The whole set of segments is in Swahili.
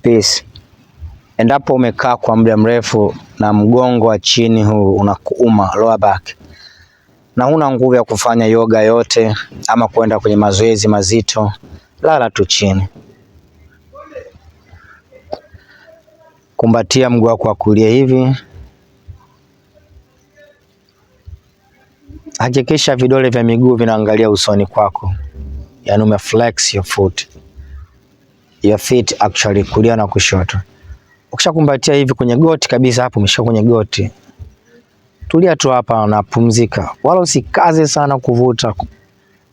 Peace. Endapo umekaa kwa muda mrefu na mgongo wa chini huu unakuuma, lower back, na huna nguvu ya kufanya yoga yote ama kwenda kwenye mazoezi mazito, lala tu chini. Kumbatia mguu wako wa kulia hivi. Hakikisha vidole vya miguu vinaangalia usoni kwako. Yaani umeflex your foot. Your feet actually, kulia na kushoto. Ukishakumbatia hivi kwenye goti kabisa, hapo umeshika kwenye goti, tulia tu hapa na pumzika. Wala usikaze sana kuvuta.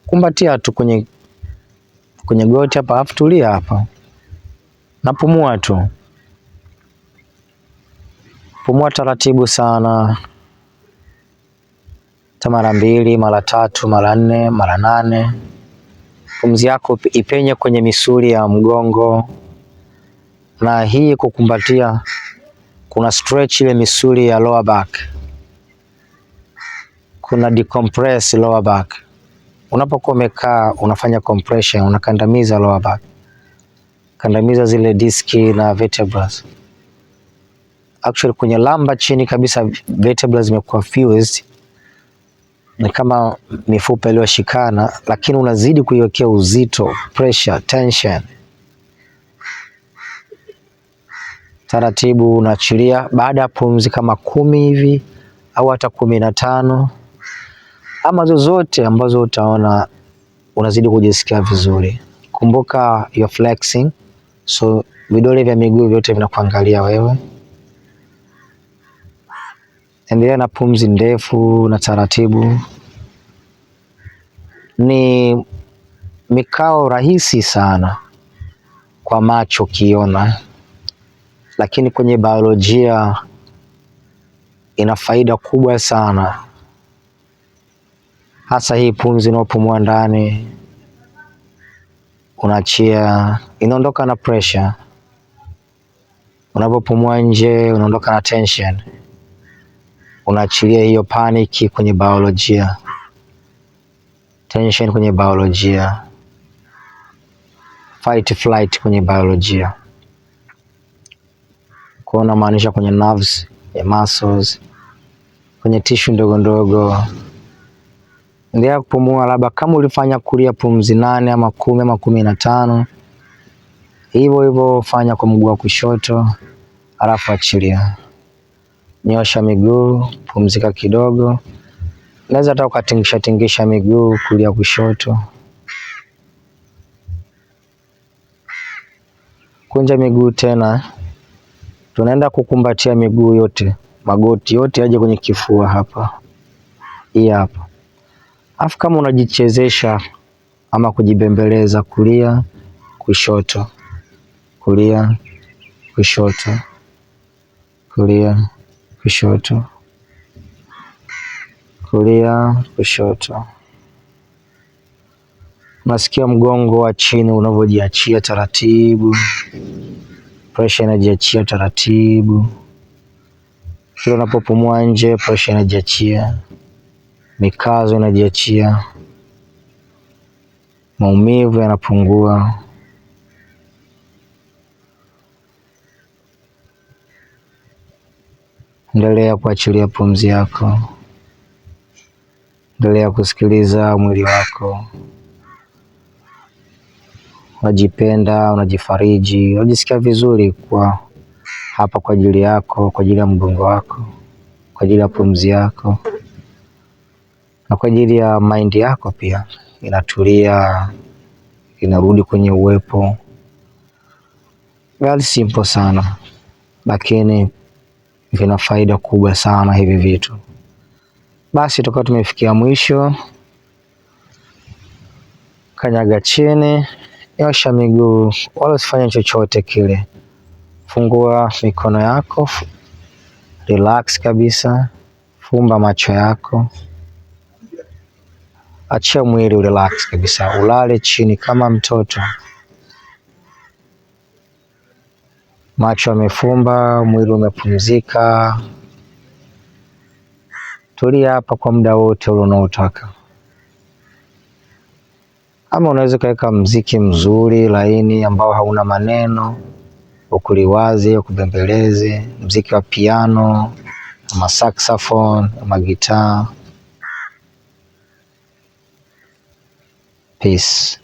Kumbatia tu kwenye goti hapa, afu tulia hapa. Napumua tu. Pumua taratibu sana. Mara 2, mara 3, mara 4, mara 8. Pumzi yako ipenye kwenye misuli ya mgongo. Na hii kukumbatia kuna stretch ile misuli ya lower back. Kuna decompress lower back. Unapokuwa umekaa unafanya compression, unakandamiza lower back. Kandamiza zile diski na vertebrae. Actually kwenye lumbar chini kabisa vertebrae zimekuwa fused. Ni kama mifupa iliyoshikana, lakini unazidi kuiwekea uzito, pressure, tension. Taratibu unaachilia. Baada ya pumzi kama 10 hivi au hata 15 ama zozote ambazo utaona unazidi kujisikia vizuri. Kumbuka you're flexing, so vidole vya miguu vyote vinakuangalia wewe. Endelea na pumzi ndefu na taratibu. Ni mikao rahisi sana kwa macho kiona, lakini kwenye biolojia ina faida kubwa sana. Hasa hii pumzi unapumua ndani, unaachia, inaondoka na pressure. Unapopumua nje, unaondoka na tension. Unaachilia hiyo panic kwenye biolojia. Tension kwenye biolojia. Fight flight kwenye biolojia. Kuona maanisha kwenye nerves, ya muscles, kwenye tissue ndogo ndogo. Endelea kupumua, labda kama ulifanya kulia pumzi 8 ama 10 ama 15. Hivyo hivyo fanya kwa mguu wa kushoto, alafu achilia. Nyosha miguu, pumzika kidogo. Unaweza hata ukatingisha miguu kulia kushoto. Kunja miguu tena. Tunaenda kukumbatia miguu yote, magoti yote yaje kwenye kifua hapa. Hii hapa. Afu kama unajichezesha ama kujibembeleza, kulia, kushoto. Kulia, kushoto. Kulia, kushoto. Kulia, kushoto. Unasikia mgongo wa chini unavyojiachia taratibu. Pressure inajiachia taratibu. Kila unapopumua nje, pressure inajiachia. Mikazo inajiachia. Maumivu yanapungua. Endelea kuachilia pumzi yako. Endelea kusikiliza mwili wako. Unajipenda, unajifariji, unajisikia vizuri kwa hapa kwa ajili yako, kwa ajili ya mgongo wako, kwa ajili ya pumzi yako, na kwa ajili ya mind yako pia. Inatulia, inarudi kwenye uwepo. Very simple sana, lakini vina faida kubwa sana hivi vitu. Basi tutakuwa tumefikia mwisho. Kanyaga chini, nyosha miguu, wala usifanye chochote kile. Fungua mikono yako, relax kabisa. Fumba macho yako. Achia mwili relax kabisa. Ulale chini kama mtoto. Macho yamefumba, mwili umepumzika. Tulia hapa kwa muda wote unaotaka. Ama unaweza kaweka mziki mzuri laini ambao hauna maneno, ukuliwaze, ukubembeleze, mziki wa piano, ama saxophone, ama gitaa. Peace.